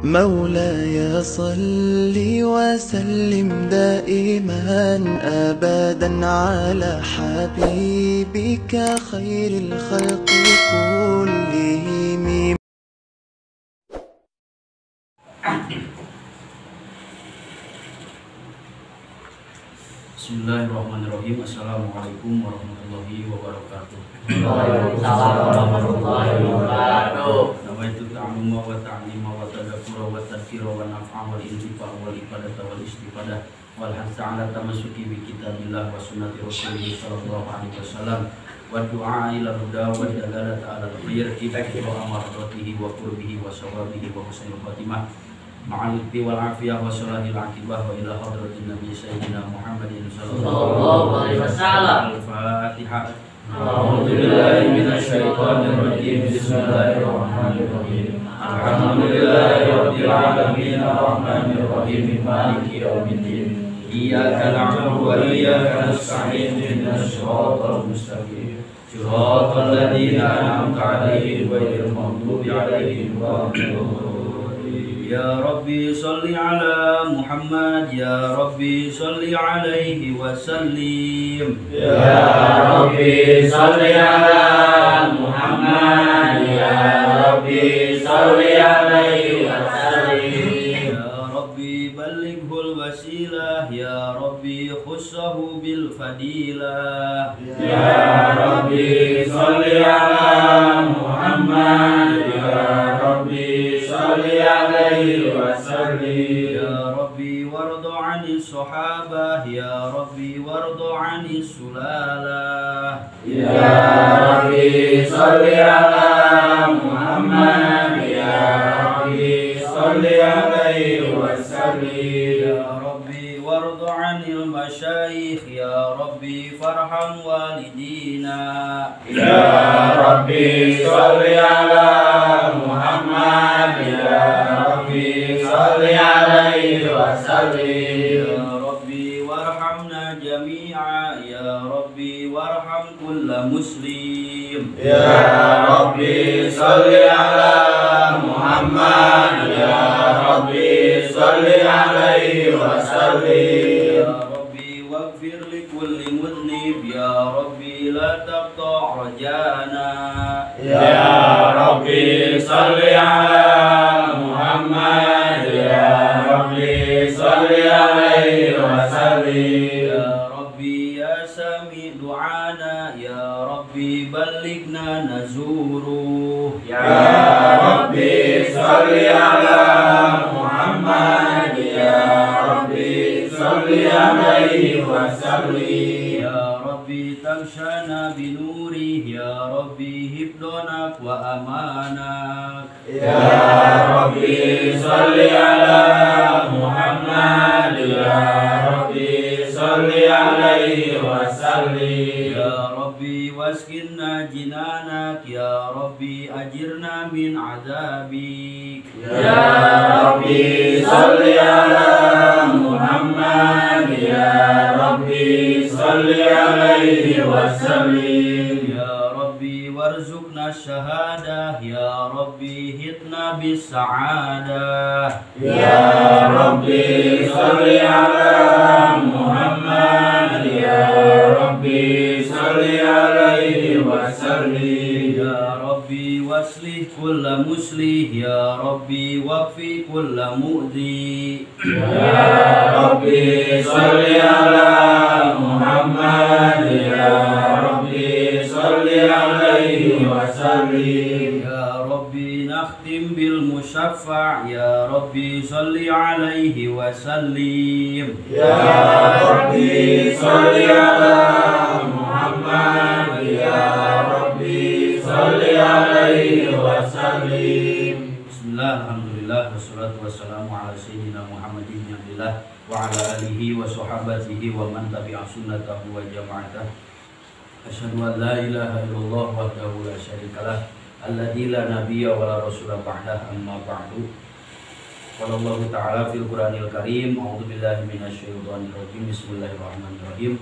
مولاي صل وسلم دائما أبدا على حبيبك خير الخلق كلهم. Bismillahirrahmanirrahim. Assalamualaikum warahmatullahi wabarakatuh. Waalaikumsalam warahmatullahi wabarakatuh. Nawaitu ta'alluma wa ta'lima wa tadakkura wa tadhkira wa naf'a wal intifa' wal ibadata wal istifadah wal hasa 'ala tamassuki bi kitabillah wa sunnati rasulih sallallahu alaihi wasallam wa du'a ila huda wa dalalata 'ala al-khair wa amaratihi wa qurbihi wa sawabihi wa husnul khatimah ma'aludbi wal afiyah wa salahil akibah wa ila hadratin nabi sayyidina Muhammadin sallallahu alaihi wasallam. Al-Fatihah. A'udzubillahi minasyaitonir rajim. Bismillahirrahmanirrahim. Alhamdulillahi rabbil alamin arrahmanir rahim maliki yaumiddin. Iyyaka na'budu wa iyyaka nasta'in ihdinas siratal mustaqim. Siratal ladzina an'amta 'alaihim ghairil maghdubi 'alaihim waladdallin. Ya Rabbi salli ala Muhammad, Ya Rabbi salli alaihi wa sallim. Ya Rabbi salli ala Muhammad, Ya Rabbi salli alaihi wa sallim. Ya Rabbi ballighul wasilah, Ya Rabbi khussahu bil fadilah. Ya Rabbi salli ala Muhammad, Ya Rabbi salli alaihi wa sallim. Ya Rabbi warda 'anis sahabah, Ya Rabbi warda 'anis sulalah. Ya Rabbi salli ala Muhammad, Ya Rabbi salli alaihi wa sallim. Ya Rabbi warda 'anil masyayikh, Ya Rabbi farham walidina. Ya Rabbi salli ala Muhammad, Ya Rabbi salli alaihi wa sallim. Ya Rabbi warhamna jami'a, Ya Rabbi warham kulla muslim. Ya Rabbi salli ala Muhammad, Ya Rabbi salli alaihi wa sallim. Ya Rabbi waghfir li kulli mudhnib, Ya Rabbi la taqta' rajana. Ya Rabbi salli ala Muhammad, Ya Rabbi salli alaihi wa sallim. Ya Rabbi ya sami du'ana, Ya Rabbi ballighna nazuru. Ya Rabbi salli ala Muhammad, Ya Rabbi salli alaihi wa sallim. Ya Rabbi tamshana binuri, Ya Rabbi hibdonak wa amanak. Ya Rabbi salli ala Muhammad, Ya Rabbi salli alaihi wa sallim. Ya Rabbi waskinna jinanak, Ya Rabbi ajirna min adabik. Ya Rabbi salli ala Muhammad, Ya Rabbi salli alaihi wa sallim. Ya Rabbi warzuqna syahadah, Ya Rabbi hitna bis sa'adah. Ya Rabbi salli ala Muhammad, Ya Rabbi salli alaihi wa sallim. Ya Rabbi waslih kulla muslih, Ya Rabbi waqfi kulla mu'di. Ya Rabbi salli ala Muhammad, Ya Rabbi salli alaihi wa sallim. Ya Rabbi nakhtim bil musyaffa', Ya Rabbi salli alaihi wa sallim. Ya Rabbi salli ala Muhammad, Ya Rabbi salli alaihi wa sallim. Bismillah, alhamdulillah, wassalatu wassalamu ala sayyidina Muhammadin abdillah wa ala alihi wa sahabatihi wa man tabi'a sunnatahu wa jama'atah. Asyhadu an la ilaha illallah wahdahu la syarikalah alladzi la nabiyya wa la rasula ba'dah, amma ba'du. Qala Allah ta'ala fil Qur'anil Karim, a'udzu billahi minasyaitonir rajim. Bismillahirrahmanirrahim.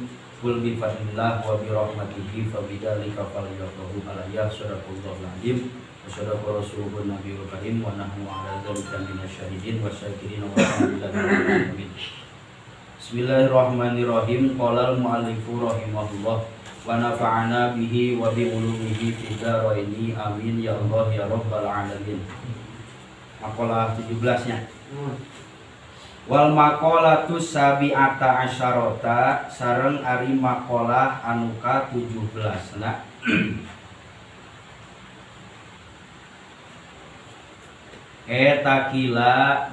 Qul bi fadlillah wa bi rahmatihi fa bidzalika falyafrahu. Al-ayat, sadaqallahul azim. wa sadaqa rasulun nabiyul karim wa nahnu ala dzalika minasyahidin wasyakirin walhamdulillahi rabbil alamin. Bismillahirrahmanirrahim. Qala al-muallifu rahimahullah wa nafa'ana bihi wa bi ulumihi fid dharaini amin ya Allah ya rabbal alamin. Maqalah 17-nya. Wal maqalatu sabi'ata asyarata sareng ari maqalah anu ka 17 na. Eta kila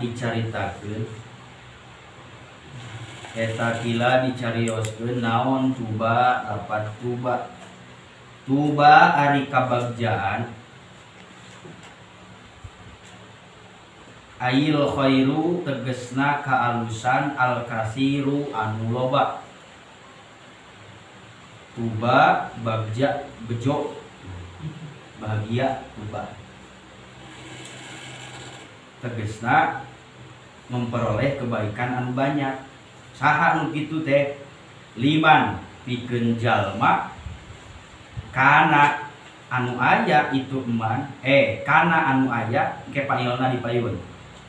dicarioskeun naon tuba lapat tuba ari kabagjaan ayil khairu tegesna kaalusan al kasiru anu loba. Tuba bagja bejo bahagia tuba tegesna memperoleh kebaikan anu banyak. Saha anu kitu teh liman pikeun jalma kana anu aya itu eman kana anu aya ke pailna dipayun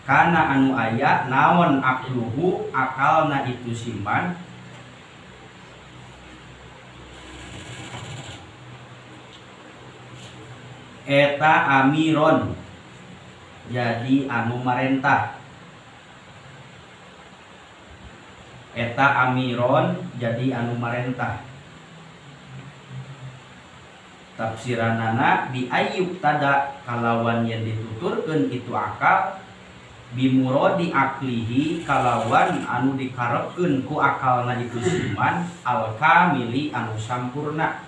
kana anu aya naon akluhu akalna itu siman eta amiron jadi anu marentah. Eta amiron jadi anu marentah. Tafsiranana bi ayyub tada kalawan yang dituturkeun itu akal bimurodi aklihi kalawan anu dikarepkeun ku akalna itu siman al kamili anu sampurna.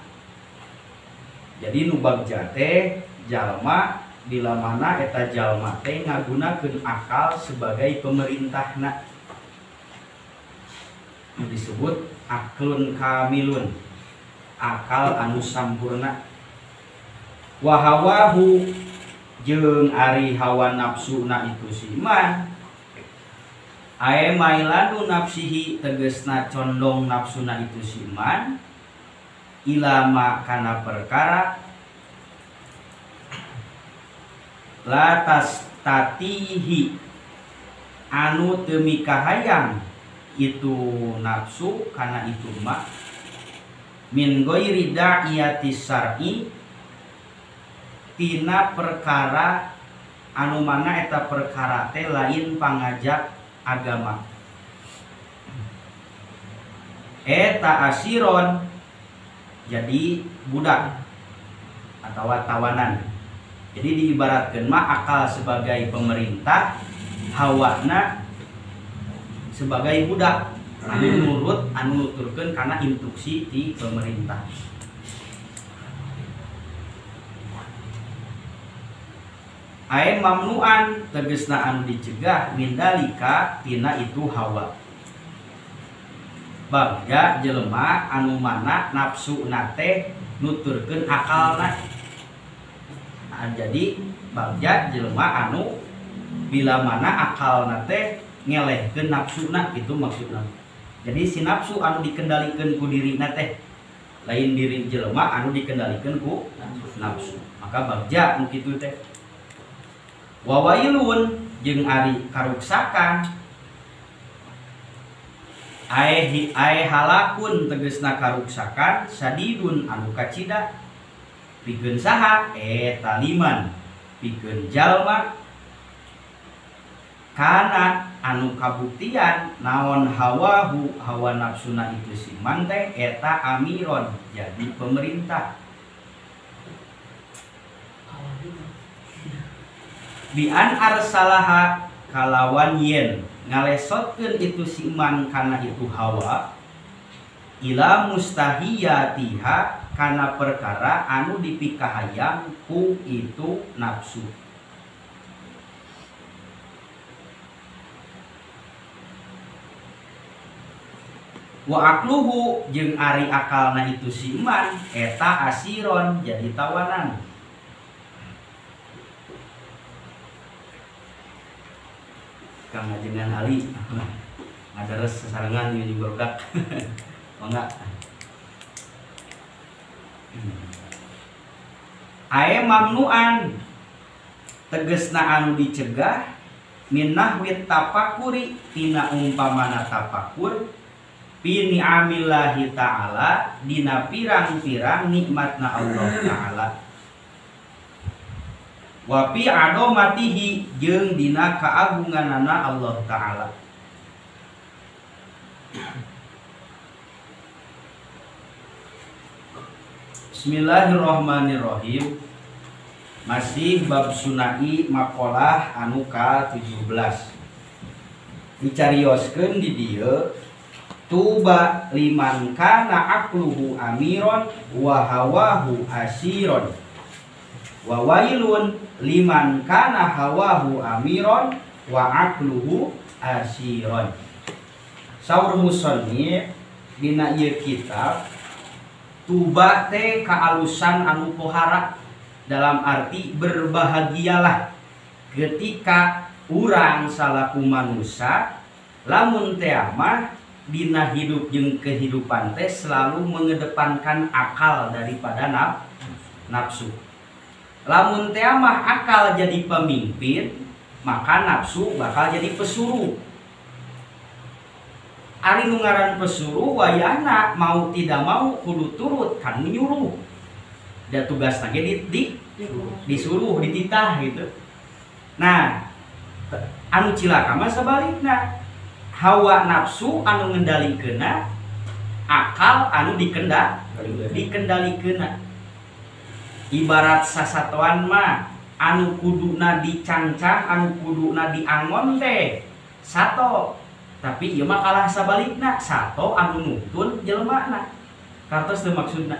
Jadi nu bagja teh jalma bila mana eta jalma teh ngagunakeun akal sebagai pemerintahna. Disebut aklun kamilun, akal anu sampurna. Wahawahu jeung ari hawa nafsuna itu siman ae mailanu nafsihi tegesna condong nafsuna itu siman ilama kana perkara latas tatihi anu teu mikahayang itu nafsu karena itu mak min ghairi da'iyati syar'i tina perkara anu mana eta perkara teh lain pangajak agama. Eta asiron jadi budak atau tawanan. Jadi diibaratkeun mah akal sebagai pemerintah, hawana sebagai budak anu nurut anu nuturkeun karena instruksi di pemerintah. Ae mamnuan tegesna anu dicegah mindalika tina itu hawa. Bagja jelema anu mana nafsu nate nuturkeun akalna. Nah, jadi bagja jelema anu bila mana akalna teh ngelehkeun nafsuna itu maksudna. Jadi si nafsu anu dikendalikeun ku dirina teh lain diri jelema anu dikendalikeun ku nafsu. Maka bagja nu kitu teh. Wawailun jeung ari karuksakan ae halakun tegesna karuksakan sadidun anu kacida pikeun saha eta liman pikeun jalma kana anu kabuktian naon hawahu hawa nafsuna itu siman teh eta amiron jadi pemerintah. Bian arsalaha kalawan yen ngalesotkeun itu siman kana itu hawa ila mustahiyatiha kana perkara anu dipikahayang ku itu nafsu. Wa akluhu jeung ari akalna itu siman eta asiron jadi tawanan. Kang ngajengan Ali ngadares sesarengan di barudak enggak ae mamnuan tegesna anu dicegah min nahwit tafakuri tina umpamana tafakur fi ni'amillahi ta'ala dina pirang-pirang nikmatna Allah ta'ala wa fi adomatihi jeung dina kaagunganana Allah ta'ala. Bismillahirrahmanirrahim. Masih bab sunai maqalah anu ka-17. Dicarioskeun di dieu tuba liman kana aqluhu amiron wa hawahu asiron wa wailun liman kana hawahu amiron wa aqluhu asiron. Saur musannif dina ieu kitab tuba teh kaalusan anu pohara, dalam arti berbahagialah ketika urang salaku manusia lamun teh mah dina hidup jeung kehidupan teh selalu mengedepankan akal daripada nafsu. Lamun teh mah akal jadi pemimpin, maka nafsu bakal jadi pesuruh. Ari nu ngaran pesuruh wayahna mau tidak mau kudu turut kan nyuruh. Da tugas lagi disuruh dititah gitu. Nah, anu cilaka mah sabalikna. Hawa nafsu anu ngendalikeunna, akal anu dikendalikeunna. Ibarat sasatoan mah anu kuduna dicancang, anu kuduna diangon teh sato. Tapi ieu mah kalah sabalikna, sato anu nuntun jelemana. Kartos teu maksudna.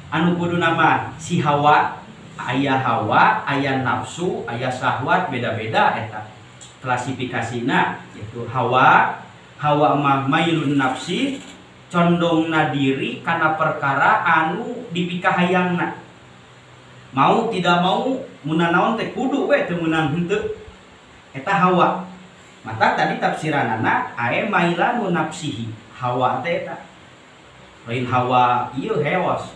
Anu kuduna mah si hawa, aya nafsu, aya syahwat, beda-beda eta klasifikasina. Itu hawa mah mailun nafsi, condongna diri kana perkara anu dipikahayangna. Mau tidak mau mun naon teh kudu we teu meunang henteu. Eta hawa. Mata tadi tafsiranana ae mailanu nafsihi, hawa teh eta. Lain hawa ieu hewas.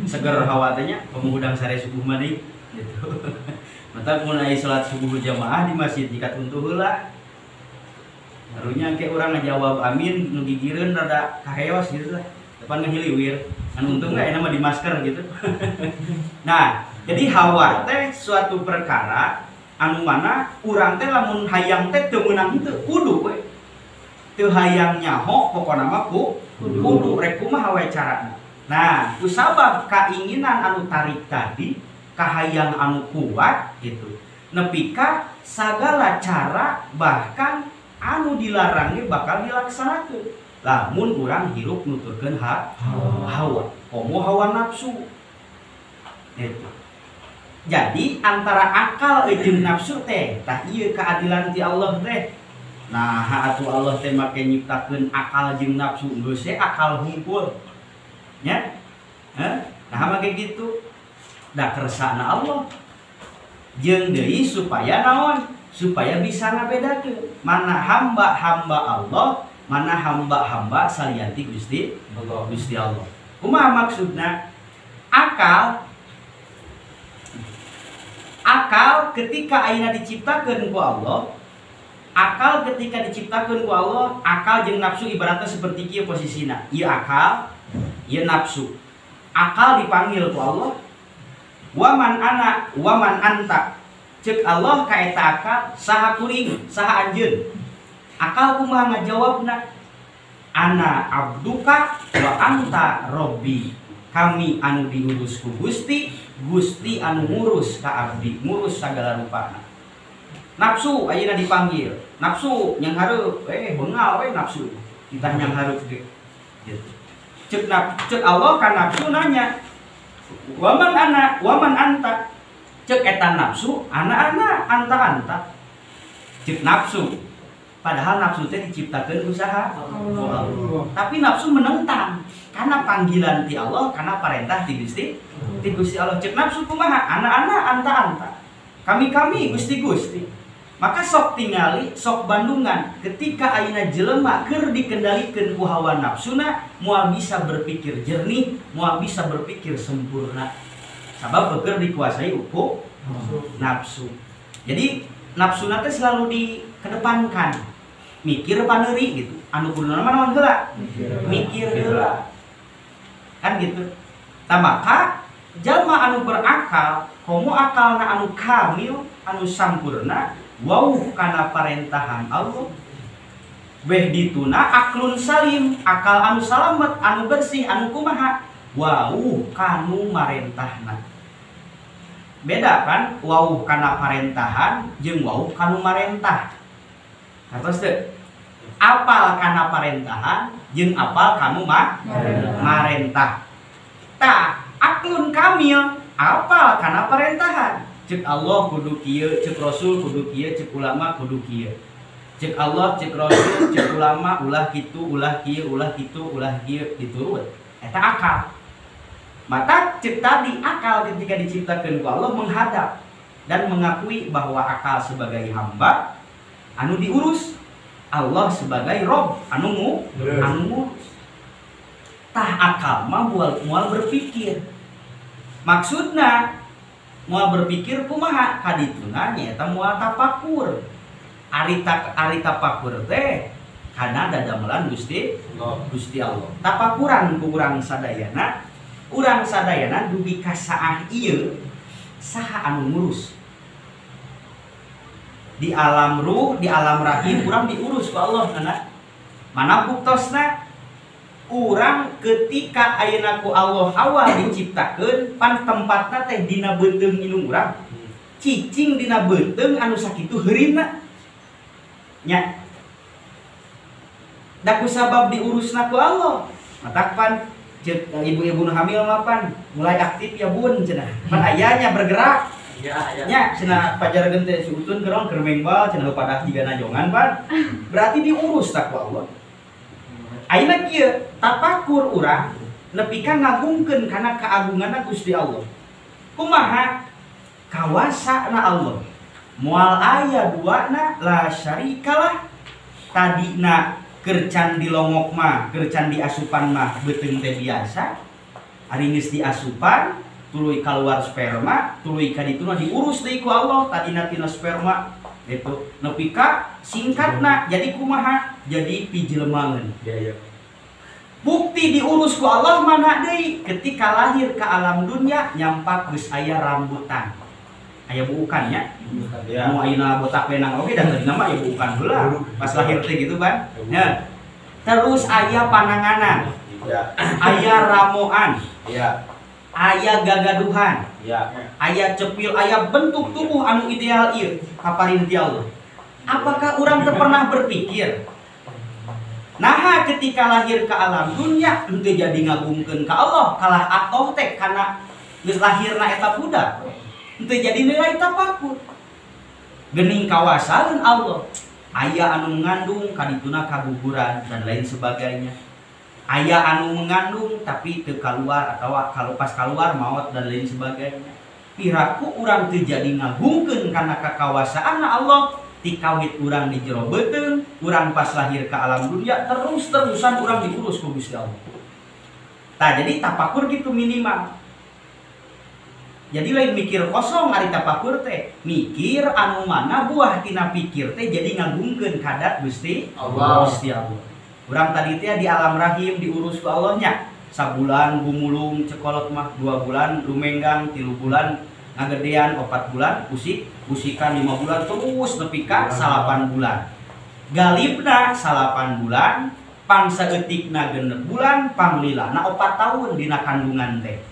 Seger hawa teh nya pemudang sare subuh mah deui gitu. Mata mun aya salat subuh jamaah di masjid dikat untuh heula. Harunya ke urang ngajawab amin nu gigireun rada kahewas gitu lah. Depan ngahiliwir. Anu untung enggak enak mah di masker gitu. Nah, jadi hawa teh suatu perkara anu mana urang teh lamun hayang teh teu meunang henteu kudu we. Teu hayang nyaho pokona mah kudu rek kumaha we carana. Nah, kusabab keinginan anu tarik tadi kahayang anu kuat gitu. Nepi ka sagala cara bahkan anu dilarang ge bakal dilaksanakeun. Lamun urang hirup nuturkeun hawa, komo hawa nafsu. Gitu. Jadi antara akal jeung nafsu teh tah ieu keadilan ti Allah teh. Nah, atuh Allah teh make nyiptakeun akal jeung nafsu geus akal hungkul. Nya? Nah, make gitu. Da kersana Allah. Jeung deui supaya naon? Supaya bisa ngabedakeun mana hamba-hamba Allah, mana hamba-hamba salianti Gusti Allah. Kumaha maksudna? Akal ketika ayeuna diciptakeun ku Allah, akal ketika diciptakeun ku Allah, akal jeung nafsu ibaratnya seperti kieu posisina. Ieu akal, ieu nafsu. Akal dipanggil ku Allah. Waman ana, waman anta. Cek Allah ka eta akal, saha kuring, saha anjeun. Akal kumaha ngajawabna? Ana abduka wa anta robbi. Kami anu diurus ku Gusti, Gusti anu ngurus ka abdi, ngurus sagala rupana. Nafsu ayeuna dipanggil, nafsu yang hareup, beungal we nafsu. Kita yang hareup ge. Gitu. Cek Allah ka nafsu nanya, waman ana, waman anta. Cek eta nafsu, ana anta. Cek nafsu. Padahal nafsu teh diciptakeun usaha Allah. Tapi nafsu menentang karena panggilan ti Allah, karena perintah ti Gusti Allah. Cek nafsu kumaha? Ana anta. Kami Gusti. Maka sok tingali, sok bandungan ketika ayeuna jelema keur dikendalikeun ku hawa nafsuna, moal bisa berpikir jernih, moal bisa berpikir sempurna. Sabab keur dikuasai Nafsu. Jadi nafsu nanti selalu dikedepankan. Mikir paneuri gitu. Anu kudu naon heula? Mikir heula. Kan gitu. Maka jalma anu berakal, komo akalna anu kamil, anu sampurna, wauh kana parentahan Allah. Beh dituna aklun salim, akal anu salamet, anu bersih, anu kumaha, wauh kanu marentahna. Beda kan wauh kana parentahan jeung wauh kanu marentah. Hartos teu? Apal kana parentahan jeung apal kanu marentah. Tah, aklun kamil apal kana parentahan. Cek Allah kudu kieu, cek Rasul kudu kieu, cek ulama kudu kieu. Cek Allah, cek Rasul, cek ulama ulah kitu, ulah kieu, ulah kitu, ulah kieu diturut. Eta akal. Maka cek tadi akal ketika diciptakan ku Allah menghadap dan mengakui bahwa akal sebagai hamba anu diurus, Allah sebagai Rob anu ngurus. Tah akal mah moal berpikir. Maksudna moal berpikir kumaha? Kadituna nyaeta moal tapakur. Ari tapakur teh kana dadamelan Gusti Allah. Tapakuran ku urang sadayana, urang sadayana dugi ka saah ieu saha anu ngurus. Di alam ruh, di alam rahim urang diurus ku Allah kana. Mana buktosna? Urang ketika ayeuna ku Allah awal diciptakeun pan tempatna teh dina beuteung indung urang. Cicing dina beuteung anu sakitu heureumna. Nya. Da kusabab diurusna ku Allah. Matakpan ceuk ibu-ibu nu hamil mah pan mulai aktif ya bun cenah. Pan ayanya bergerak. Ya. Nya cenah pajargeun teh suutun gerong keur mengbal cenah padah jiga najongan pan. Berarti diurus tak ku Allah. Ayeuna kieu tapakur urang nepi ka ngagungkeun kana kaagunganna Gusti Allah. Kumaha? Kawasana Allah. Moal aya duana la syarikalah. Tadina keur can dilongok mah, keur can diasupan mah beuteung teh biasa. Ari geus diasupan, tuluy kaluar sperma, tuluy ka ditu diurus deui ku Allah tadina tina sperma. Itu nepi ka singkatna jadi kumaha? Jadi pijelemaeun. Bukti diurus ku Allah mana deui? Ketika lahir ke alam dunia nyampak geus aya rambutan. Aya buukan nya. Ya. Mau ayeuna botak penang oge dan tadi nama aya buukan heula. Pas lahir teh gitu kan. Ya. Terus aya pananganan. Ya. Aya ramoan. Ya. Aya gagaduhan. Ya. Aya cepil, aya bentuk tubuh anu ideal ieu kaparinti Allah. Apakah urang teu pernah berpikir? Nah, ketika lahir ke alam dunia henteu jadi ngagungkeun ka Allah, kalah atoh teh kana geus lahirna eta budak. Henteu jadi nilai tapakur. Geuning kawasan Allah. Aya anu mengandung kadituna kaguguran dan lain sebagainya. Aya anu mengandung tapi teu kaluar atawa kalau pas kaluar maot dan lain sebagainya. Piraku urang teu jadi ngagungkeun kana kakawasaanna Allah. Ti kawit urang di jero beuteung, urang pas lahir ke alam dunia terus-terusan urang diurus ku Gusti Allah. Tah jadi tapakur gitu minimal. Jadi lain mikir kosong ari tapakur teh, mikir anu mana buah tina pikir teh jadi ngagungkeun kadat Gusti Allah. Urang tadi teh di alam rahim diurus ku Allah nya. Sabulan gumulung cekolot mah 2 bulan lumenggang 3 bulan ngagedean 4 bulan usikan 5 bulan terus nepi ka 8 bulan. Galibna 8 bulan, pang saeutikna 6 bulan, panglilana 4 tahun dina kandungan teh.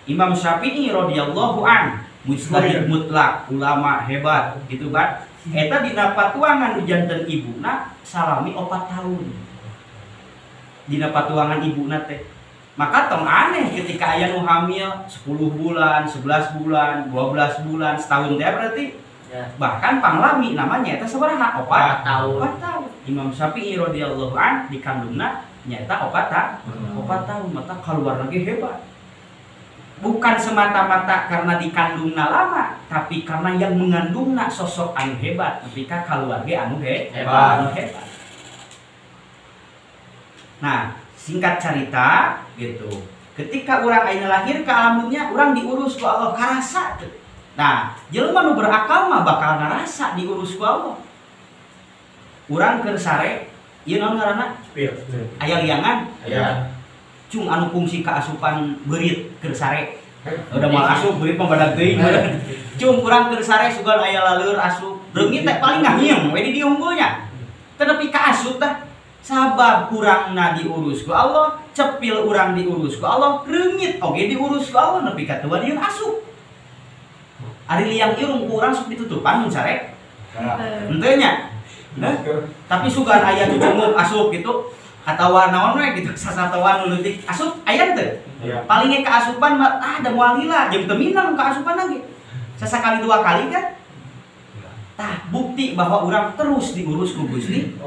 Imam Syafi'i radhiyallahu an, mujtahid mutlak, ulama hebat gitu kan. Eta dina patuangan janten ibuna salami 4 tahun. Dina patuangan ibuna teh. Maka tong aneh ketika aya nu hamil 10 bulan, 11 bulan, 12 bulan, setahun teh berarti ya. Bahkan panglami namanya eta sabaraha? 4 tahun. 4 tahun. Imam Syafi'i radhiyallahu an dikandungna nyaeta 4 tahun. Mata kaluar lagi hebat. Bukan semata-mata karena dikandungna lama, tapi karena yang mengandungna sosok anu hebat, ketika keluarga anu hebat. Nah, singkat cerita gitu. Ketika orang ayeuna lahir ke alam dunia, orang diurus ku Allah karasa. Nah, jelema nu berakal mah bakal ngarasa diurus ku Allah. Urang keur sare, ieu naon ngaranna? Aya liangan? Aya. Cung anu fungsi kaasupan beurit keur sare. Udah mal asup beurit mah badag teuing. Cung urang keur sare sugan aya laleur asup. Reungit teh paling ngahiem we di dieu unggulnya. Teu nepi ka asup tah. Sabab urangna diurus ku Allah, cepil urang diurus ku Allah, reungit oge diurus ku Allah nepi ka teu dieun asup. Ari liang irung kurang sok ditutupan mun sare. Henteu nya. Tapi sugan aya nu cunguk asup gitu atawa naon we gitu sasatawan nu leutik asup aya teu? Paling ge kaasupan mah da moal lila jeung teu minang kaasupan lagi. Sasakali dua kali kan? Tah bukti bahwa urang terus diurus ku Gusti.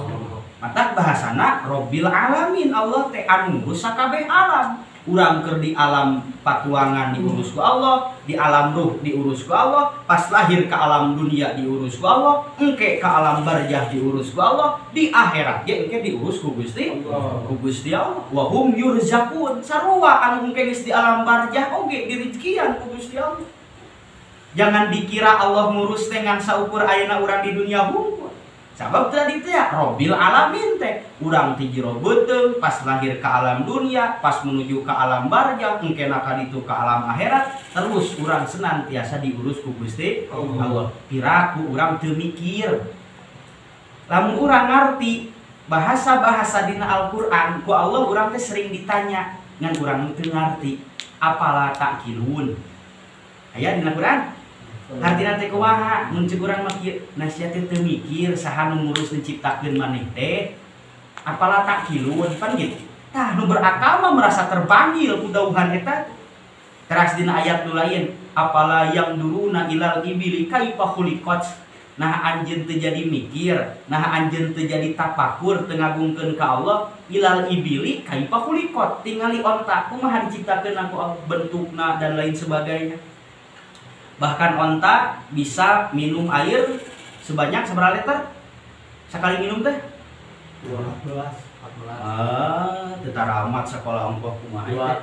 Mata bahasana Robbil Alamin, Allah teh anu ngurus sakabeh alam. Urang keur di alam patuangan diurus ku Allah, di alam ruh diurus ku Allah, pas lahir ke alam dunia diurus ku Allah, engke ke alam barzah diurus ku Allah, di akhirat ge engke diurus ku Gusti Allah. Wa hum yurzaqun, sarua anu engke geus di alam barzah oge dirizkian ku Gusti Allah. Jangan dikira Allah ngurus teh ngan saukur ayeuna urang di dunia hungkul. Sabab tadi teh Robbil Alamin teh urang ti jero beuteung pas lahir ke alam dunia, pas menuju ke alam barzah, engkena ka ditu ke alam akhirat, terus urang senantiasa diurus ku Gusti Allah. Piraku urang teu mikir. Lamun urang ngarti bahasa-bahasa dina Al-Qur'an ku Allah, urang teh sering ditanya ngan urang teu ngarti. Apalah takilun. Aya dina Qur'an. Artina teh kumaha mun ceuk urang mah kieu nasihat teh mikir saha nu ngurus diciptakeun maneh teh apalah takilun pan gitu. Tah nu berakal mah merasa terpanggil ku dauhan eta. Teras dina ayat nu lain apalah yang duruna ilal ibili kaifa khuliqat. Nah anjeun teu jadi mikir, nah anjeun teu jadi tapakur teu ngagungkeun ka Allah ilal ibili kaifa khuliqat. Tingali onta kumaha diciptakeun aku bentukna dan lain sebagainya. Bahkan onta bisa minum air sebanyak seberapa liter? Sekali minum teh? 14. Tetara amat sekolah ongkoh kumaha.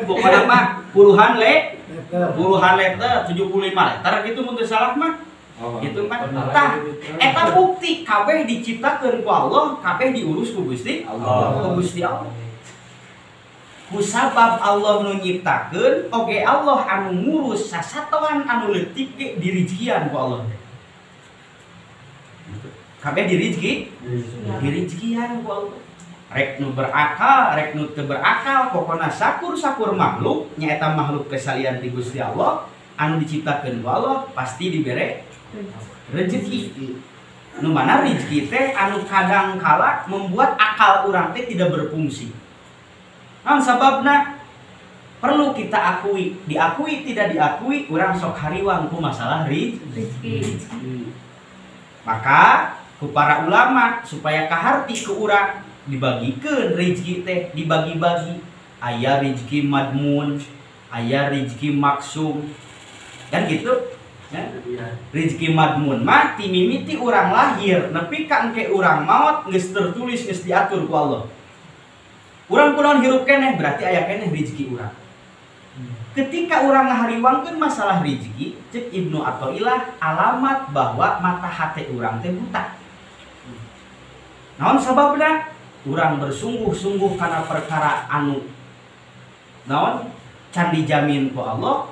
Pokoknya mah puluhan liter, 75 liter gitu mun teu salah mah. Gitu kan. Tah eta bukti kabeh diciptakeun ku Allah, kabeh diurus ku Gusti Allah. Ku Gusti Allah. Kusabab Allah nu nyiptakeun oge Allah anu ngurus sasatawan anu leutik ge dirizkian ku Allah. Kabeh dirizkian ku Allah. Rek nu berakal, rek nu teu berakal, pokona sakur-sakur makhluk nyaeta makhluk kesalian ti Gusti Allah anu diciptakeun ku Allah pasti dibere rezeki. Nu mana rezeki teh anu kadang kala membuat akal urang teh tidak berfungsi. Nah, sababna perlu kita akui, diakui tidak diakui, urang sok hariwang ku masalah rezeki. Maka ku para ulama supaya kaharti ke urang dibagikeun rezeki teh dibagi-bagi. Aya rezeki madmun, aya rezeki maksum. Kan gitu? Ya? Rezeki madmun mah ti mimiti urang lahir nepi ka engke urang maot geus tertulis geus diatur ku Allah. Urang kunaon hirup keneh berarti aya keneh rezeki urang. Ketika urang ngahariwangkeun masalah rezeki, cek Ibnu Athaillah alamat bahwa mata hati urang teh buta. Naon sababna? Urang bersungguh-sungguh kana perkara anu naon can dijamin ku Allah.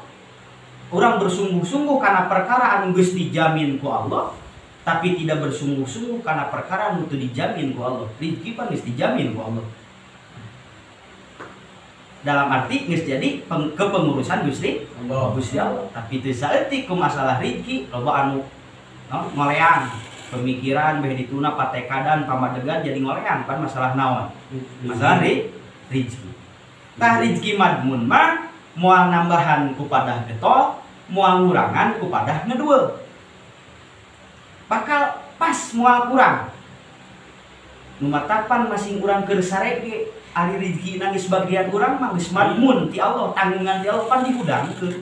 Urang bersungguh-sungguh kana perkara anu geus dijamin ku Allah, tapi tidak bersungguh-sungguh kana perkara anu teu dijamin ku Allah. Rezeki pan geus dijamin ku Allah. Dalam arti geus jadi kepengurusan Gusti Allah. Tapi teu saeutik ku masalah rezeki loba anu ngoleang, pemikiran beh dituna patekadan pamadegan jadi ngoleang kan masalah naon? Masalah rezeki. Tah rezeki madmun mah moal nambahan ku padah getol, moal ngurangan ku padah ngedeueul. Bakal pas moal kurang. Nu matapan masing urang keur sare ge ari rezeki nangis bagian urang mah geus madmun ti Allah, tanggungan ti Allah pan dihudangkeun.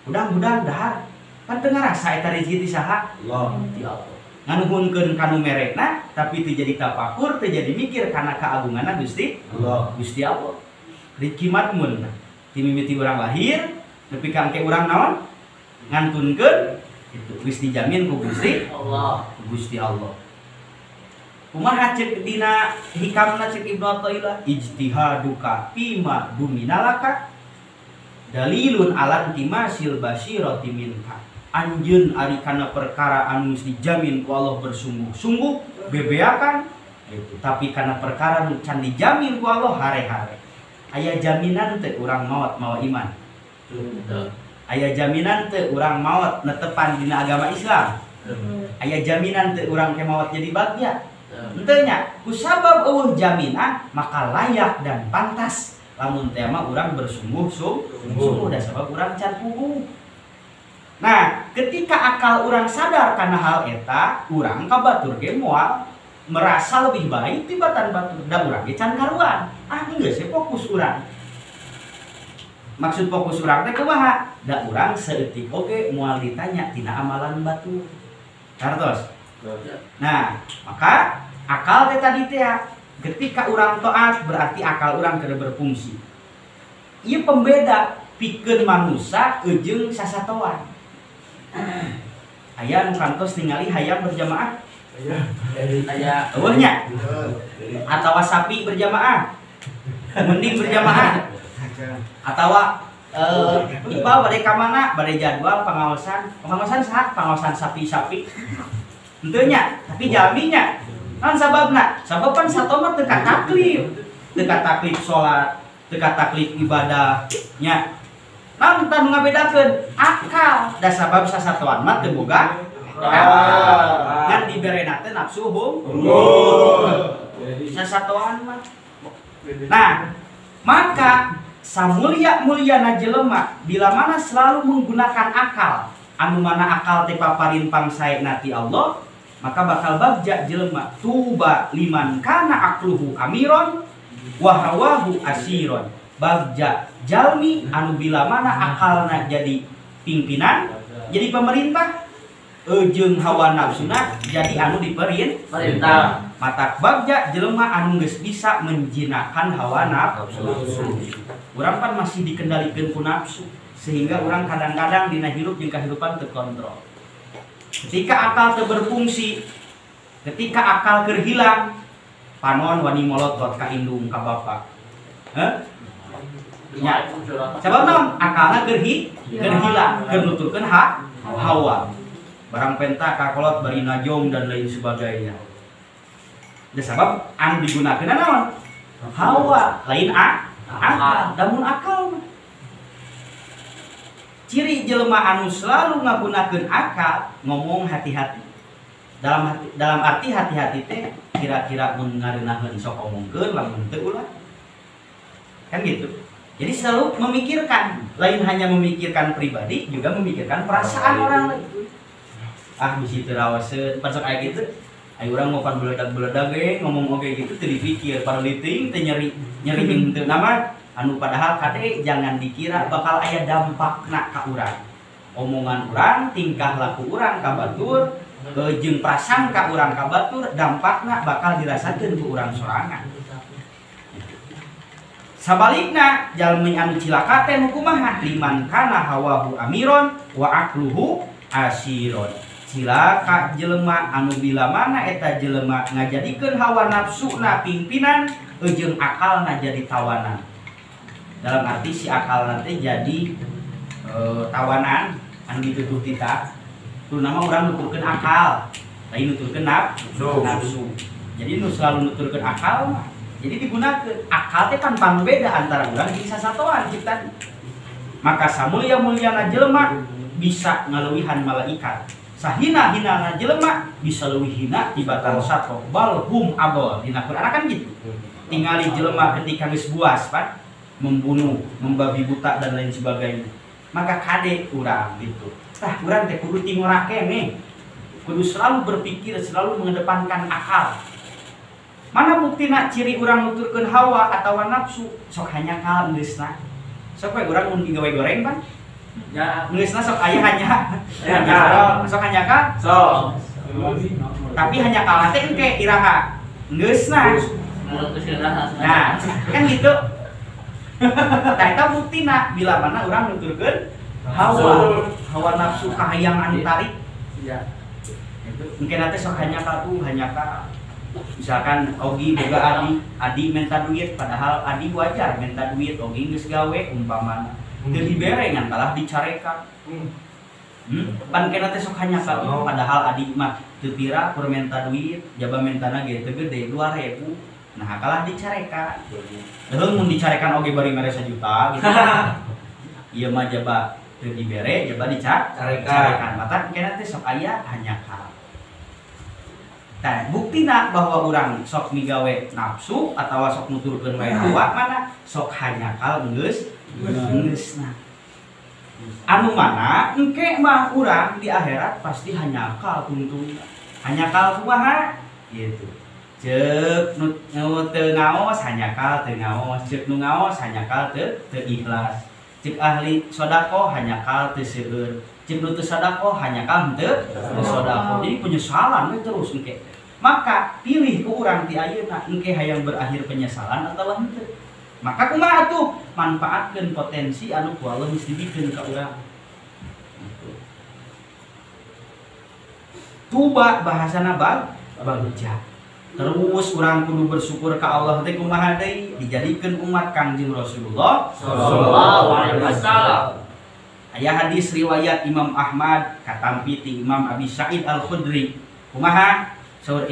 Hudang-hudang dahar. Pan teu ngarasa eta rezeki ti saha? Allah. Ti Allah. Nganuhunkeun kanu merekna tapi teu jadi tapakur, teu jadi mikir kana kaagunganna Gusti Allah. Gusti Allah. Rezeki madmun. Ti mimiti urang lahir nepi ka engke urang naon? ngantunkeun itu geus dijamin ku Gusti Allah. Kumaha cek dina hikamna cek Ibnu Athaillah, ijtihaduka fima duminalaka dalilun alan timasil basyirati minka. Anjeun ari kana perkara anu dijamin ku Allah bersungguh-sungguh bebeakan itu, tapi kana perkara nu can dijamin ku Allah hare-hare. Aya jaminan teu urang maot mawa iman? Aya jaminan teu urang maot netepan dina agama Islam? Aya jaminan teu urang ke maot jadi bagja? Henteu nya. Kusabab eueuh jaminan maka layak dan pantas lamun teh mah urang bersungguh-sungguh da sabab urang can puguh. Nah, ketika akal urang sadar kana hal eta, urang kabatur ge moal merasa lebih baik tibatan batur da urang ge can karuan. Geus we fokus urang. Maksud fokus urang teh kumaha? Da urang saeutik oge moal ditanya tina amalan batur. Kartos. Nah, maka akal teh tadi teh ketika urang taat berarti akal urang keur berfungsi. Ieu pembeda pikeun manusia jeung sasatoan. Aya nu kantos ningali hayam berjamaah? Aya. Eueuh nya? Atawa sapi berjamaah? Mending berjamaah? Atawa Iqbal bade ka mana? Bade jadwal pengawasan. Pengawasan saha? Pengawasan sapi-sapi. Henteu nya, tapi jalminya. Naon sababna? Sababan sato mah teu kataklif. Teu kataklif salat, teu kataklif ibadah nya. Namun tanu ngabedakeun akal da sabab sasatoan mah teu boga kan diberena teh nafsu sasatoan mah. Nah, maka samulia-muliana jelema bila mana selalu menggunakan akal anu mana akal teh paparin pangsaena ti Allah, maka bakal bagja jelema tuba liman kana aqluhu amiron wa hawahu asiron. Bagja jalmi anu bila mana akalna jadi pimpinan, jadi pemerintah, jeung hawa nafsuna jadi anu diperintah. Matak bagja jelema anu geus bisa menjinakkan hawa nafsu. Urang kan masih dikendalikeun ku nafsu, sehingga orang kadang-kadang dina hirup jeung kahirupan teu kontrol. Ketika akal teu berfungsi, ketika akal keur hilang, panon wani molotot ka indung ka bapa. Ya, sebab naon akalna keur hilang, keur nuturkeun hawa. Barang penta kakolot bari najong dan lain sebagainya. Da sabab anu digunakeun naon? Hawa, lain akal. Damun akal ciri jelema anu selalu ngagunakeun akal ngomong hati-hati. Dalam arti hati-hati teh kira-kira mun ngareunaheun sok omongkeun lamun teu ulah. Kan gitu. Jadi selalu memikirkan, lain hanya memikirkan pribadi, juga memikirkan perasaan orang lain. Bisi teu rawaseun, pan sok aya kitu. Aya urang mau pan beledag-beledag ge ngomong oge gitu teu dipikir, paraliting teh nyeri henteu nama anu padahal kade jangan dikira bakal aya dampakna ka urang. Omongan urang, tingkah laku urang ka batur, jeung prasangka urang ka batur, dampakna bakal dirasakeun ku urang sorangan. Sabalikna jalmi anu cilaka teh kumaha? Liman kana hawahu amiron wa aqluhu asiron. Cilaka jelema anu bila mana eta jelema ngajadikeun hawa nafsuna pimpinan jeung akalna jadi tawanan. Dalam arti si akalna teh jadi tawanan anu dituduh tita. Tu nama urang nuturkeun akal, lain nuturkeun nafsu. Jadi nu selalu nuturkeun akal mah. Jadi digunakan akal teh kan pambeda antara urang jeung sasatoan ciptaan. Maka samulia-muliana jelema bisa ngaleuwihan malaikat. Sahina-hinana jelema bisa leuwih hina tibatan sato bal hum adol. Dina Quran kan gitu. Tingali jelema ketika geus buas pan membunuh, membabi buta dan lain sebagainya. Maka kade urang gitu. Tah urang teh kudu tingora keneh. Kudu selalu berpikir, selalu mengedepankan akal. Mana buktina ciri urang nuturkeun hawa atawa nafsu? Sok hanya kal geusna. Sok we urang mun gawe goreng pan? Ya, geusna sok aya hanya. Sok hanya kal? Sok. Tapi hanya kal teh engke iraha. Geusna. Nah, kan gitu. Tah eta buktina bila mana urang nuturkeun hawa nafsu kahayangan tarik. Ya. Itu mungkin nanti sok hanya ka misalkan Ogi boga adi minta duit, padahal adi wajar minta duit, Ogi geus gawe umpamana teu dibere ngan kalah dicarekan. Pan kena teh sok hanya ka padahal adi mah teu pira keur minta duit, jaba mintana ge teu gede 2.000. Nah kalah dicarekan. Heuh mun dicarekan oge bari mere 1 juta gitu. Ieu mah jaba teu dibere, jaba dicarekan. Mata kena teh sok aya hanya ka. Nah, buktina bahwa orang sok migawe nafsu atau sok nuturkeun wae hawa mana sok hanyakal geus nah. Anu mana engke mah urang di akhirat pasti hanyakal tuntuna. Hanyakal kumaha? Gitu. Ceuk nu teu ngaos hanyakal teu ngaos, ceuk nu ngaos hanyakal teu ikhlas. Ceuk ahli sedekah hanyakal teu seueur. Ceuk nu teu sedekah hanyakal teu sedekah. Jadi penyesalan we terus engke. Maka pilih ke urang ti ayeuna engke hayang berakhir penyesalan atau henteu. Maka kumaha tuh manfaatkeun potensi anu ku Allah geus dibikeun ka urang. Tuba bahasana bagja. Terus urang kudu bersyukur ka Allah teh kumaha deui dijadikeun umat Kangjeng Rasulullah sallallahu alaihi wasallam. Aya hadis riwayat Imam Ahmad katampi ti Imam Abi Sa'id Al-Khudri. Kumaha? Saur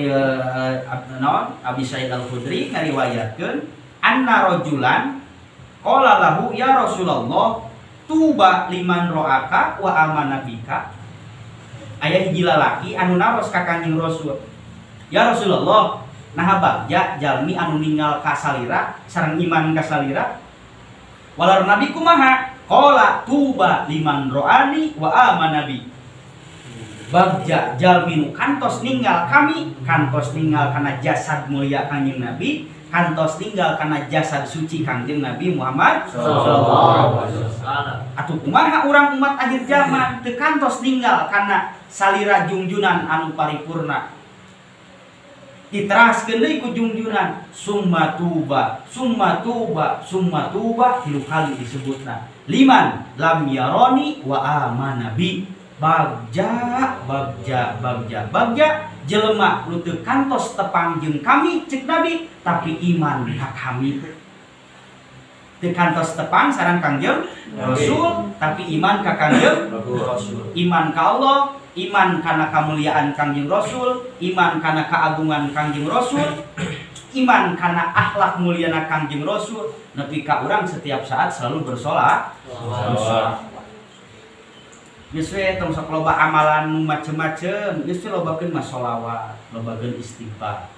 Abi Sa'id Al-Khudri ngariwayatkeun anna rajulan qala lahu ya Rasulullah tuba liman ro'aka wa amana bika. Aya hiji lalaki anu naros ka Kanjeng Rasul. Ya Rasulullah, naha bagja jalmi anu ninggal ka salira sareng iman ka salira. Walar nabi kumaha? Qala tuba liman ro'ani wa amana bi. Bagja jalmi nu kantos ninggal kami, kantos ninggal kana jasad mulia Kanjeng Nabi, kantos ninggal kana jasad suci Kanjeng Nabi Muhammad sallallahu alaihi wasallam. Atuh kumaha urang umat akhir zaman teu kantos ninggal kana salira junjunan anu paripurna. Diteraskeun deui ku junjunan summa tuba, summa tuba, summa tuba 3 kali disebutna. Liman lam yaroni wa amana bi. Bagja jelema nu teu kantos tepang jeung kami cek Nabi tapi iman ka kami. Teu kantos tepang sareng Kangjeng Rasul tapi iman ka Kangjeng Rasul. Iman ka Allah, iman kana kamuliaan Kangjeng Rasul, iman kana keagungan Kangjeng Rasul, iman kana akhlak muliana Kangjeng Rasul. Nepi ka urang setiap saat selalu bersolat. Geus we tong sok loba amalan nu macem-macem, geus we lobakeun mah sholawat, lobakeun istighfar.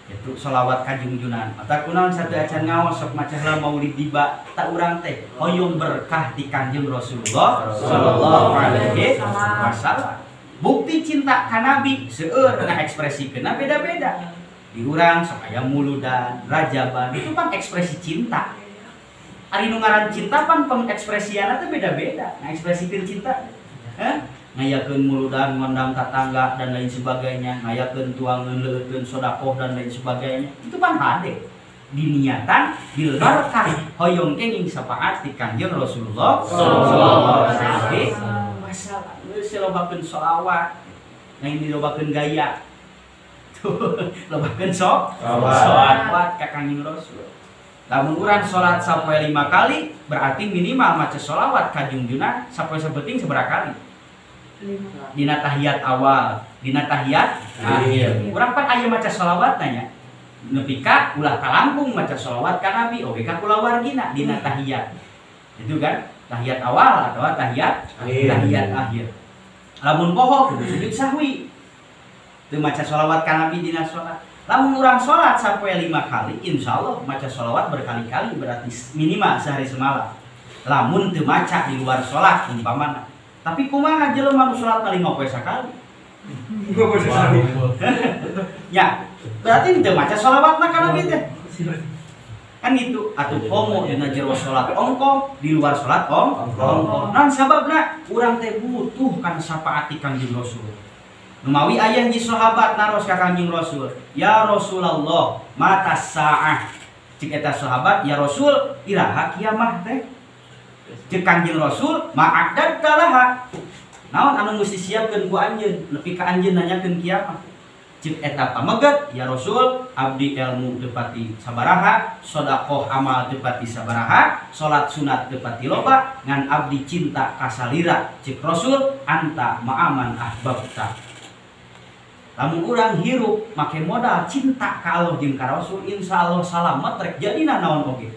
Itu sholawat ka junjunan. Mata kunaon satu acan ngaos sok maca heula maulid tiba, tak urang teh hoyong berkah di Kanjeng Rasulullah sallallahu alaihi wasallam. Bukti cinta ka Nabi seueur ngaekspresikeunna beda-beda. Di urang sok aya muludan, rajaban, itu kan ekspresi cinta. Ari nu ngaran cinta pan pengekspresianna teh beda-beda, ngaekspresikeun cinta. Ngayakeun muludan ngondang tetangga dan lain sebagainya, ngayakeun tuangeun leuteun sedekah dan lain sebagainya. Itu pan hade diniatan bil barakah hoyong kenging syafaat di Kanjeng Rasulullah sallallahu alaihi wasallam. Geus lobakeun sholawat, lain dilobakeun gaya. Tuh, lobakeun sholawat ka Kanjeng Rasul. Lamun urang salat sapoe 5 kali, berarti minimal maca sholawat ka junjunan sapoe sabeting sabaraha kali? 5. Dina tahiyat awal, dina tahiyat akhir. Urang pan aya maca sholawat nya. Nepi ka ulah ka langkung maca sholawat ka Nabi, oge ka kulawargina dina tahiyat. Itu kan tahiyat awal atau tahiyat akhir. Lamun poho kudu sujud sahwi. Teu maca sholawat ka Nabi dina salat. Lamun urang sholat sampai 5 kali, insya Allah maca sholawat berkali-kali berarti minimal sehari semalam. Lamun teu maca di luar sholat umpamana. Tapi kumaha jelema nu sholat 5 poe sakali? Ya, berarti teu maca sholawatna ka Nabi teh. Kan gitu, atuh pomo dina jero sholat ongko, di luar sholat ongko. Naon sababna? Urang teh butuh kana syafaat ti Kanjeng Rasul. Numawi ayah di sahabat naros ka Kanjeng Rasul. Ya Rasulullah, mata sa'ah. Cik eta sahabat, ya Rasul, iraha kiamah teh. Cek Kangjeng Rasul ma'adad talaha. Naon anu mesti siapkeun ku anjeun nepi ka anjeun nanyakeun kiamat. Cek eta pameget ya Rasul abdi ilmu teu pati sabaraha, sedekah amal teu pati sabaraha, salat sunat teu pati loba, ngan abdi cinta ka salira. Cek Rasul anta ma'aman ahbabta. Lamun urang hirup make modal cinta ka Allah jeung ka Rasul, insyaallah salamet rek jadina naon oge.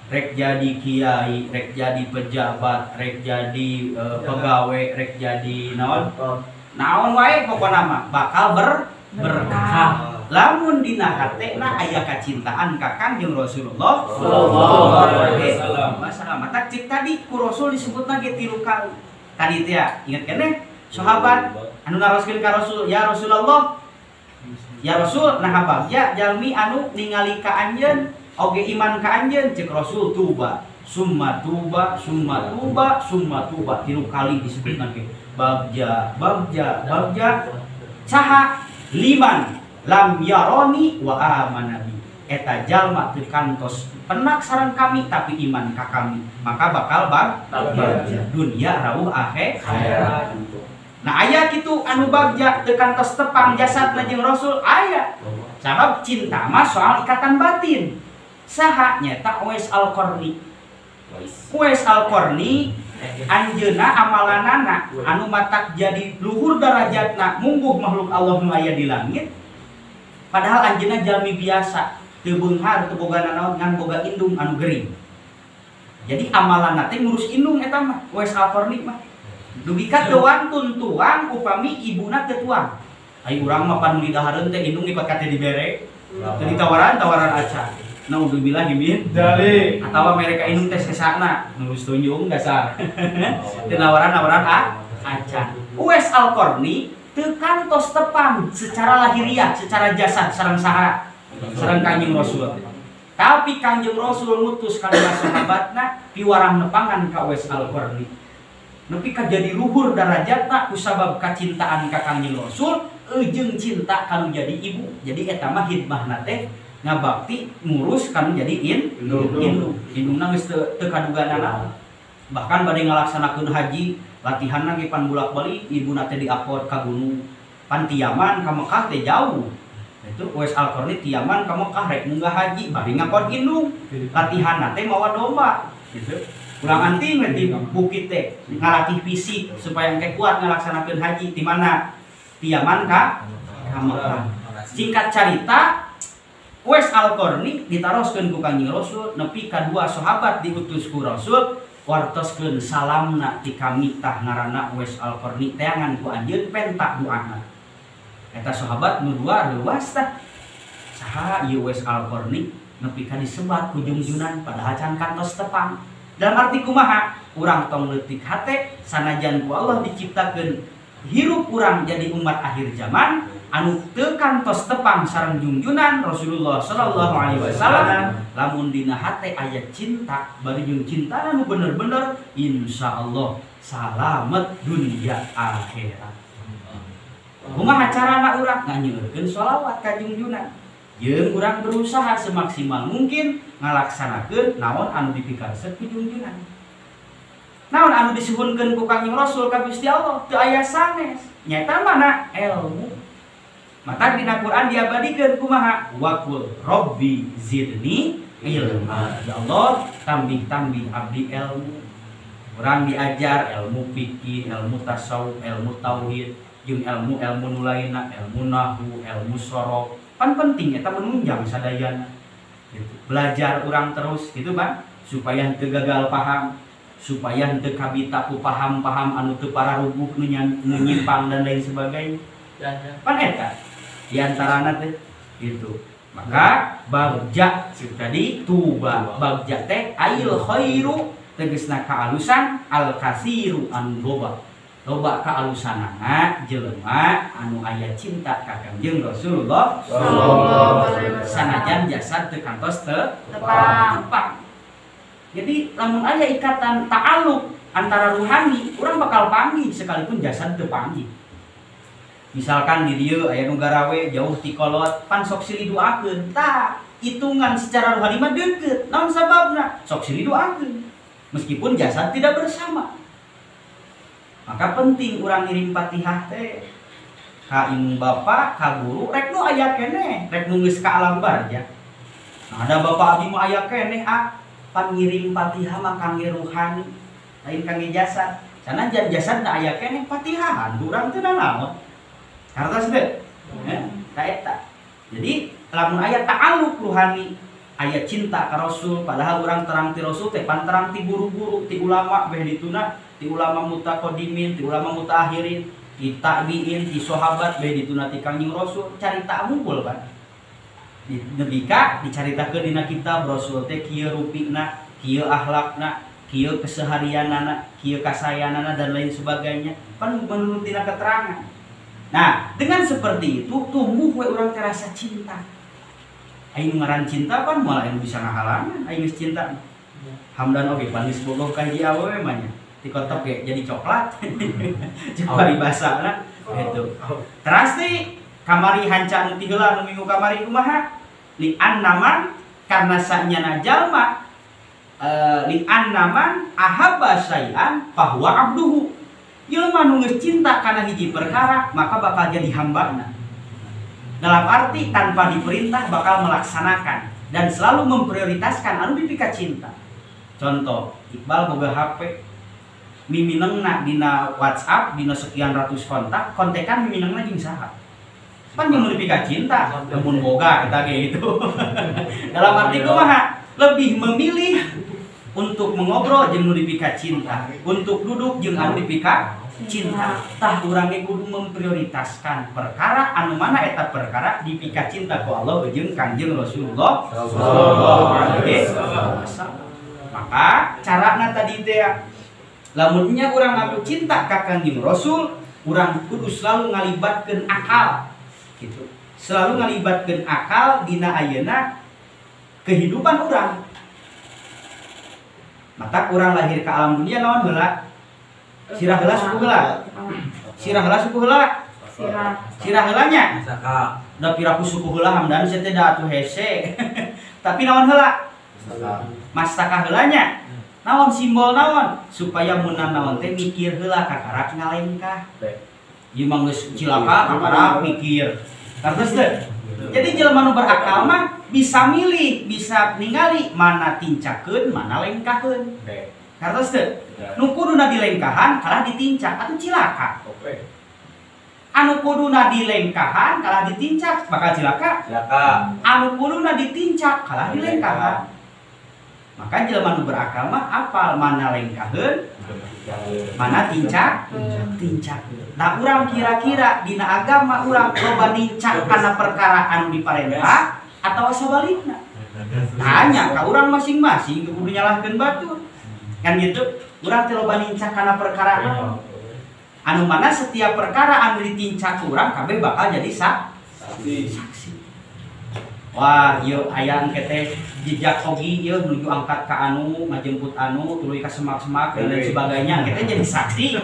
Rek jadi kiai, rek jadi pejabat, rek jadi pegawai, rek jadi naon wae pokona mah bakal berkah. Lamun dina hatena aya kacintaan ka Kangjeng Rasulullah sallallahu alaihi wasallam. Mata cik tadi ku Rasul disebutna ge 3 kali. Tadi teh inget keneh sahabat anu naroskeun ka Rasul, ya Rasulullah, ya Rasul, nah bagja jalmi anu ningali ka anjeun oge iman ka anjeun. Cek Rasul tuba, summa tuba, summa tuba, summa tuba 3 kali disebutna ge. Bagja saha liman lam yaroni wa amanabi. Eta jalma teu kantos penak sareng kami tapi iman ka kami, maka bakal bagja dunia rawuh akhirat. Nah aya kitu anu bagja teu kantos tepang jasadna jeung Rasul aya. Sabab cinta mah soal ikatan batin. Saha nyata Uwais Al-Qarni. Uwais Al-Qarni anjeuna amalanana anu matak jadi luhur darajatna mungguh makhluk Allah nu aya di langit. Padahal anjeuna jalmi biasa, teu beunghar, teu boga naon, ngan boga indung anu gering. Jadi amalanna teh ngurus indung eta mah Uwais Al-Qarni mah. Dugi ka teu wantun tuang upami ibuna teu tuang. Ai urang mah pan lidahareun teh indung ikut ka teh dibere. Teu ditawaran acan. Naudzubillah min dzalik. Atawa mereka indung teh sesana nulus tunjung dasar. Tenawaran acan. Uwais Al-Qarni teu kantos tepang secara lahiriah, secara jasad sareng saha? Sareng Kangjeng Rasul. Tapi Kangjeng Rasul ngutus ka sahabatna piwarang nepangan ka Uwais Al-Qarni. Nepi ka jadi luhur darajatna kusabab kacintaan ka Kangjeng Rasul jeung cinta kanu jadi ibu. Jadi eta mah hidmahna teh ngabakti ngurus kanu jadi indungna geus teu kaduganana. Bahkan bade ngalaksanakeun haji latihanna ge pan bolak-balik ibuna teh diapot ka gunung. Pan tiaman ka Mekah teh jauh. Itu Uwais Al-Qarni tiaman ka Mekah rek munggah haji bari ngapot indung. Latihanna teh mawa domba gitu. Ulang anting di bukit teh ngalatih fisik supaya engke kuat ngalaksanakeun haji di mana? Tiaman ka Mekah. Singkat cerita Uwais Al-Qarni ditaroskeun ku Kangjeng Rasul nepi ka 2 sahabat diutus ku Rasul wartoskeun salamna ti kami tah ngaranna Uwais Al-Qarni teangan ku anjeun pentak doana. Eta sahabat nu 2 leuwas tah. Saha ieu Uwais Al-Qarni nepi ka disebat ku junjunan padahal can kantos tepang. Dalam arti kumaha? Urang tong leutik hate sanajan ku Allah diciptakeun hirup urang jadi umat akhir zaman anu teu kantos tepang sareng junjunan Rasulullah sallallahu alaihi wasallam. Lamun dina hate aya cinta bari jeung cinta anu bener-bener insyaallah salamet dunia akhirat. Kumaha carana urang nganyeureun shalawat ka junjunan? Jeung urang berusaha semaksimal mungkin ngalaksanakeun naon anu dipikaresep ku junjunan. Naon anu disuhunkeun ku Kangjeng Rasul ka Gusti Allah teu aya sanes. Nyata mana ilmu. Mata dina Quran diabadikeun kumaha? Waqul Rabbi zidni ilma. Ya Allah, tambih-tambih abdi ilmu. Urang diajar ilmu fikih, ilmu tasawuf, ilmu tauhid, jeung ilmu-ilmu nu lainna, ilmu nahwu, ilmu sorof. Pan penting eta menunjang sadayana. Gitu. Belajar urang terus gitu, Bang, supaya henteu gagal paham, supaya henteu kabita ku paham-paham anu teu pararubuh nu nyimpang dan lain sebagainya. Pan eta di antarana teh gitu. Maka bagja tadi tuba, bagja teh ail khairu tegasna kaalusan al kasiru anu loba kaalusanana jelema anu aya cinta ka Kangjeng Rasulullah sallallahu alaihi wasallam. Sanajan jasad teu kantos tepang. Jadi lamun aya ikatan ta'alluq antara ruhani, urang bakal panggih sekalipun jasad teu panggih. Misalkan di dieu aya nu garawe jauh ti kolot, pan sok silih doakeun. Tah, hitungan secara rohani mah deukeut. Naon sababna? Sok silih doakeun. Meskipun jasad tidak bersama. Maka penting urang ngirim Fatihah teh ka imung bapa, ka guru, rek nu aya keneh, rek nu geus ka alam barja. Nah, ada bapak abdi mah aya keneh pan ngirim Fatihah mah kangge ruhani, lain kangge jasad. Sanajan jasad da aya keneh Fatihahan, urang teh naon? Hartos teh. Ta eta. Jadi lamun aya ta'alluq ruhani, aya cinta ka Rasul, padahal urang terang ti Rasul teh pan terang ti guru-guru, ti ulama beh dituna, ti ulama mutaqaddimin, ti ulama mutaakhirin, ti tabi'in, ti sahabat beh dituna ti Kangjeng Rasul, carita unggul kan. Nebika dicaritakeun dina kitab Rasul teh kieu rupina, kieu akhlakna, kieu keseharianana, kieu kasayanana dan lain sebagainya. Pan menurut dina keterangan. Nah, dengan seperti itu tumbuh we urang terasa cinta. Aing ngaran cinta pan malah anu bisa ngahalangan aing geus cinta. Hamdan oge pan geus bogoh ka hiji awewe mah nya. Ti kotok ge jadi coklat. Coba dibasana gitu. Teras ti kamari hanca anu ti heula anu minggu kamari kumaha? Li annaman karena sanyana jalma li annaman ahabba syai'an fahuwa abduhu. Jelema nu geus cinta kana hiji perkara maka bakal jadi hambana. Dalam arti tanpa diperintah bakal melaksanakan dan selalu memprioritaskan anu dipika cinta. Contoh, Iqbal boga HP, miminengna dina WhatsApp dina sekian ratus kontekan miminengna jeung saha? Pan jeung dipika cinta, lamun boga eta ge gitu. Dalam arti kumaha? Lebih memilih untuk mengobrol jeung nu dipika cinta, untuk duduk jeung anu dipika cinta. Tah urang ge kudu memprioritaskan perkara anu mana eta perkara dipika cinta ku Allah jeung Kangjeng Rasulullah sallallahu alaihi wasallam. Maka carana tadi teh lamun nya urang ngaku cinta ka Kangjeng Rasul, urang kudu selalu ngalibatkeun akal. Gitu. Selalu ngalibatkeun akal dina ayeuna kehidupan urang. Mata urang lahir ke alam dunia naon heula? Sirah heula suku heula. Sirah heula suku heula. Sirah heula nya. Da piraku suku heula Hamdan saya teh da atuh hese. Tapi naon heula? Mastaka heula nya. Naon simbol naon? Supaya meunang naon teh mikir heula kakarak ngalengkah. Ieu mah geus cilaka kakarak mikir. Kartos teh. Jadi jelema nu berakal mah bisa milih, bisa ningali mana tincakeun, mana lengkaheun. Kartos teh. Nu kuduna dilengkahan kalah ditincak atuh cilaka. Anu kuduna dilengkahan kalah ditincak bakal cilaka. Anu kuduna ditincak kalah dilengkahan. Maka jelema nu berakal mah apal mana lengkaheun, mana tincak. Nah urang kira-kira dina agama urang loba nincak kana perkara anu diparentah atau sabalikna. Tanya ka urang masing-masing kudu nyalahkeun batur. Kan gitu, urang teh loba nincak kana perkara anu mana setiap perkara anu ditincak urang kabeh bakal jadi saksi. Wah, ieu aya engke teh jejak ogi ieu menuju angkat ka anu, ngajemput anu, tuluy ka semak-semak dan lain sebagainya. Engke teh jadi saksi.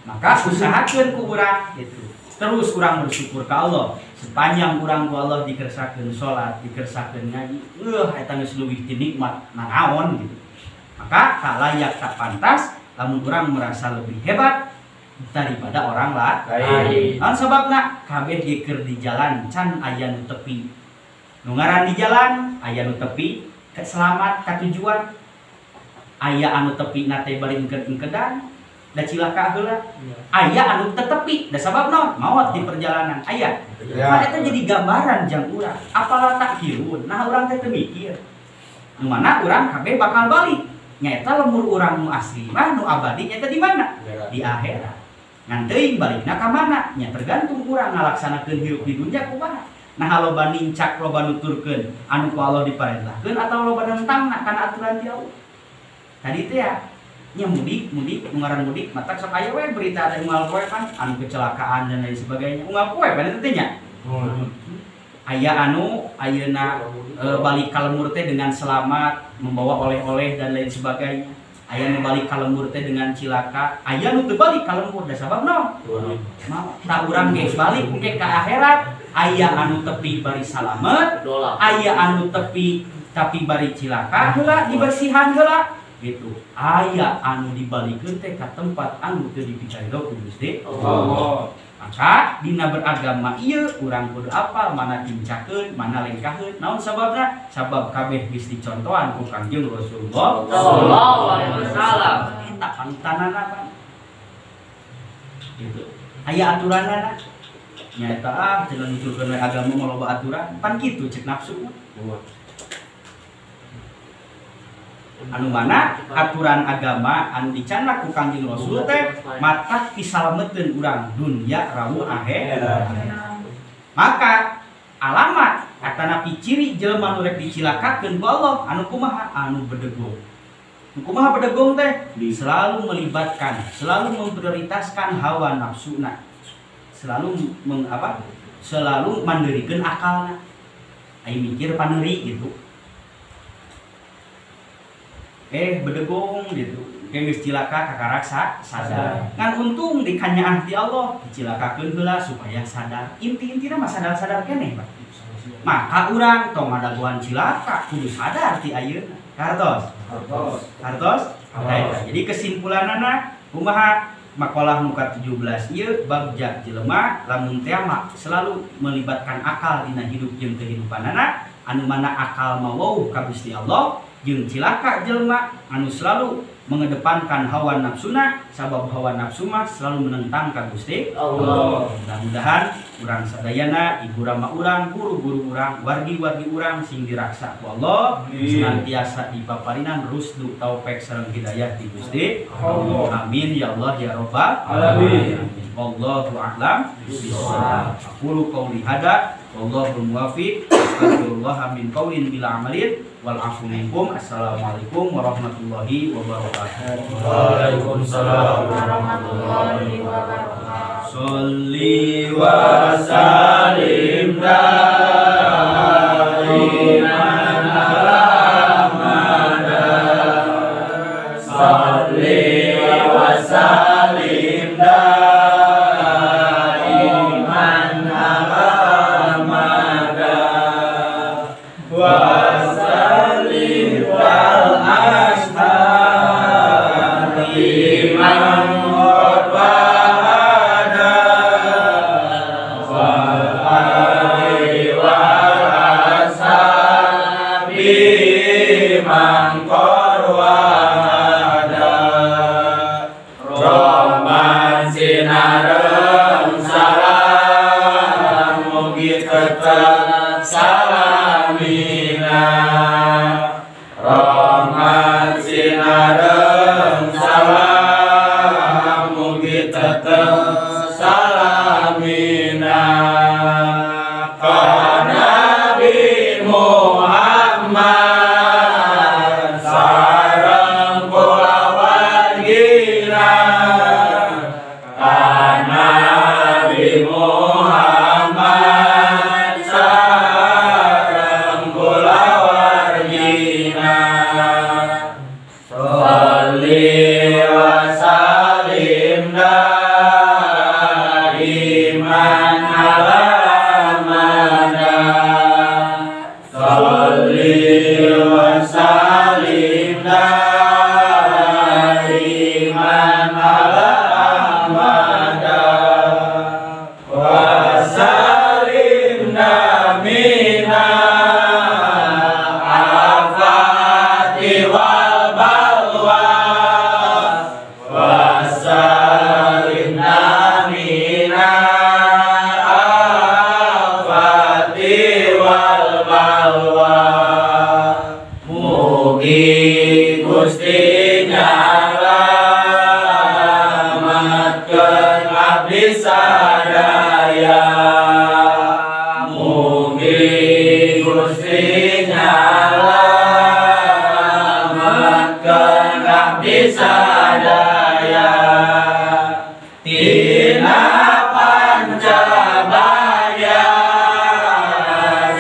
Maka usahakeun ku urang gitu. Terus urang bersyukur ka Allah. Sepanjang urang ku Allah dikersakeun salat, dikersakeun ngaji, eta geus leuwih ti nikmat naon gitu. Maka tak layak tak pantas lamun urang merasa lebih hebat daripada orang lain. Naon sababna? Kabeh ge keur di jalan can aya nu tepi. Nu ngaran di jalan aya nu tepi selamat ka tujuan. Aya anu tepi na teh bari engked-engkedan da cilaka heula. Aya anu tetepi da sabab naon? Maot di perjalanan aya. Kan eta jadi gambaran jang urang. Apalah takhirun. Nah urang teh teu mikir. Nu mana urang kabeh bakal balik. Nyaeta lemur urang nu asli mah nu abadi nyaeta di mana? Di akhirat. Ngan teuing balikna ka mana? Nya tergantung urang ngalaksanakeun hirup di dunya kumaha. Nah loba nincak loba nuturkeun anu ku Allah diparentahkeun atau loba nentangna kana aturan ti Allah. Tadi teh ya nya mudik ngaran mudik mata sok aya we berita ada unggal poe kan anu kecelakaan dan lain sebagainya. Unggal poe pada teh nya. Aya anu ayeuna balik ka lemur teh dengan selamat membawa oleh-oleh dan lain sebagainya. Aya nu balik ka lembur teh dengan cilaka, aya nu teu balik ka lembur da sabab naon? Tak urang ge balik engke ka akhirat, aya anu tepi bari salamet, aya anu tepi tapi bari cilaka heula dibersihan heula. Gitu. Aya anu dibalikeun teh ka tempat anu teu dipicarido ku Gusti Allah. Maka dina beragama ieu urang kudu apal mana tincakeun, mana lengkaheun. Naon sababna? Sabab kabeh geus dicontohan ku Kangjeng Rasulullah sallallahu alaihi wasallam. Eta panutanana Pan. Gitu. Aya aturanana. Nyaeta cenah nuturkeun agama mah loba aturan. Pan kitu cek nafsu. Anu mana aturan agama anu dicanna ku Kangjeng Rasul teh matak disalametkeun urang dunya rawuh akhirat. Maka alamat atana ciri jelema nu rek dicilakakeun ku Allah anu kumaha? Anu bedegong. Nu kumaha bedegong teh? Selalu melibatkan, selalu memprioritaskan hawa nafsuna. Selalu selalu mandeurikeun akalna. Ai mikir paneuri gitu. Bedegong gitu, geus cilaka kakarak sadar. Ngan untung dikanyaan ti Allah, dicilakakeun heula supaya sadar. Inti-intina mah sadar-sadar keneh, Pak. Maka urang tong ngadaguan cilaka kudu sadar ti ayeuna. Kartos. Jadi kesimpulanana kumaha makalah nu ka-17 ieu bab jelema lamun teh selalu melibatkan akal dina hidup jeung kehidupanana, anu mana akal mah weuh ka Gusti Allah. Jeung cilaka jelema anu selalu mengedepankan hawa nafsuna, sabab hawa nafsu mah selalu menentang ka Gusti Allah. Mudah-mudahan urang sadayana, ibu rama urang, guru-guru urang, wargi-wargi urang sing diraksa ku Allah senantiasa dipaparinan rusdu taufik sareng hidayah ti Gusti Allah. Amin ya Allah ya rabbal alamin. Wallahu a'lam bishawab. Aqulu qouli hada wallahu muwaffiq. Astagfirullah min qaulin bila amalin wal afu minkum. Assalamualaikum warahmatullahi wabarakatuh. Waalaikumsalam warahmatullahi wabarakatuh. Sholli wa sallim daiman ala Muhammad. Sholli wa sallim daiman ala Muhammad. Wa sallim wal ashari man qad wahada wal ali wal ashabi man qad wahada. Roman sinareng salam mugi tetep salamina. Roman sinareng salam mugi tetep salamina. Ka Nabi Muhammad sareng kulawargina. Ka Nabi Muhammad sareng kulawargina. Sholli wa sallim daiman ala Muhammad. Sholli wa sallim daiman ala Muhammad. Wa sallim mina afati wal balwa. Wa sallim mina afati wal balwa. Mugi Gusti nyalametkeun abdi sadaya. Mugi Gusti nyalametkeun abdi sadaya. Tina pancabaya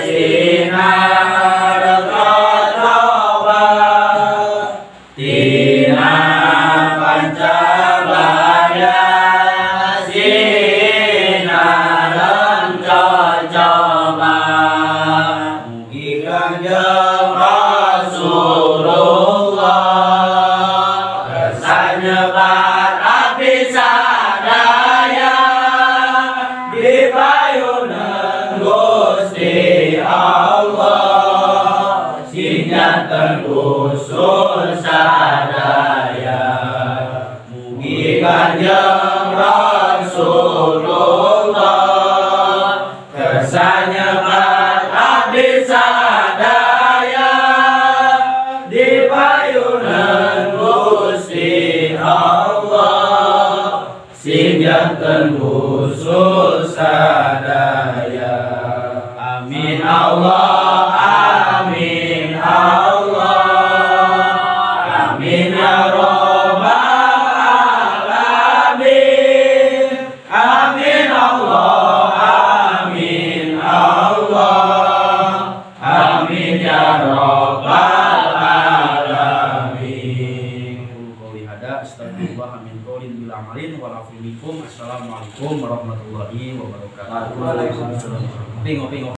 sinar totoba. Tina sanyebat abdi sadaya di payunan Gusti Allah sinjanten usul sadaya mugi Kanjeng Rasulullah kersanyebat abdi sadaya di payunan Gusti Allah sinjanten usul sadaya. Amin Allah, amin Allah, amin ya Rabbal alamin. Amin Allah, amin Allah, amin ya Rabbal alamin. Qouli hada astagfirullah min qaulin bil amalin wa lafikum. Assalamualaikum warahmatullahi wabarakatuh. Waalaikumsalam. Ngopi.